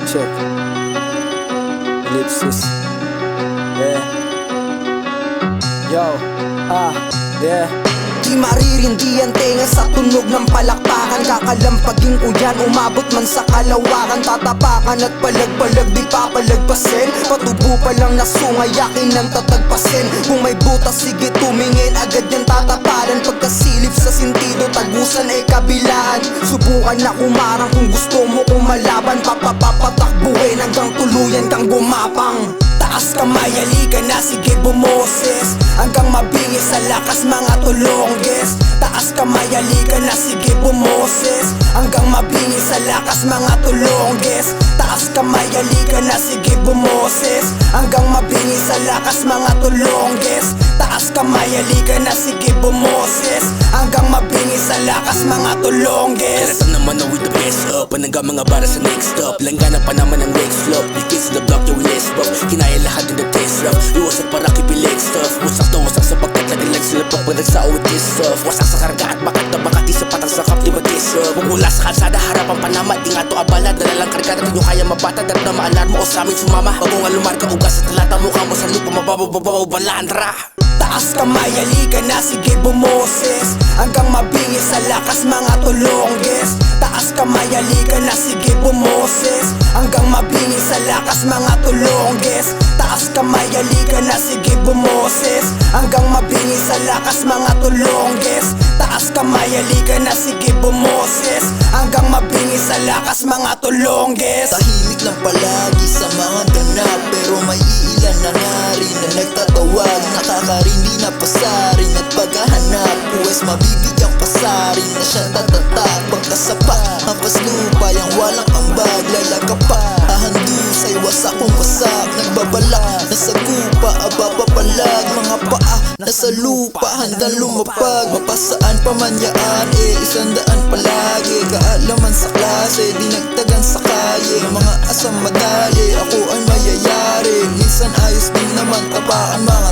Check. Ellipsis. Yeah. Yo. Yeah. Di maririndi ang tenga sa tunog ng palakpakan. Kakalampagin ko yan, umabot man sa kalawakan. Tatapakan at palag-palag, di papalagpasin. Patubo pa lang na sungayakin ng tatagpasin. Kung may butas, sige tumingin, agad yan tatapalan. Pagkasilip sa sentido, tagusan ay kabilaan. Subukan na kumarang kung gusto mo kumalaban. Papapatakbuhin hanggang tuluyan kang gumapang. Taas kamay, halika na, sige bumoses. Hanggang mabingis sa lakas mga tulongges. Taas kamay, halika na, sige bumoses. Hanggang mabingis sa lakas mga tulongges. Taas kamay, halika na, sige bumoses. Hanggang mabingis sa lakas mga tulongges. Taas kamay, halika na, sige bumoses. Hanggang mabingis sa lakas mga tulongges. Karatan naman na with the best up. Panangga mga bara sa next stop. Langgana pa naman ang next flop. Dikit sa the block, yung less rough. Kinaya lahat ng the test rough. Iwasan para kipileg stuff. Wasak na wasak sa pagkat lagalag sila pag nagsao with this stuff. Wasak sa karga at bakat na bakat isa patang sakap di ba this up. Mumula sa kalsada harapan panama. Di nga to abala. Dala lang karga natin yung kaya mabata. Darat na maalarmo o sa amin sumama. Bago nga lumarga ugas sa talata. Mukha mo sa lupa mababababaw balandra. Taas kamay, halika na, sige bumoses. Hanggang mabingis sa lakas mga tulongges. Taas kamay, halika na, sige bumoses. Hanggang mabingis sa lakas mga tulongges. Taas kamay, halika na, sige bumoses. Hanggang mabingis sa lakas mga tulongges. Taas kamay, halika na, sige bumoses. Hanggang mabingis sa lakas mga tulongges. Tahimik lang palagi sa mga ganap, pero may iilan na rin na nagtatawag. Nakakarindi na pasarin at paghahanap, pues mabibigyan pasarin na siyang tatatak. Pagkasapa, hampas lupa yung walang ambag. Lalagap pa, hahandusay, wasak kong wasak. Nagbabalak, nasa gupa, ababapalag. Mga paa, nasa lupa, handang lumapag. Mapasaan pamanyaan, isandaan palagi. Kaalaman sa klase, dinagtagan sa kalye. Mga asam madali, ako ay mayayari. Minsan ayos din naman, tapaan mga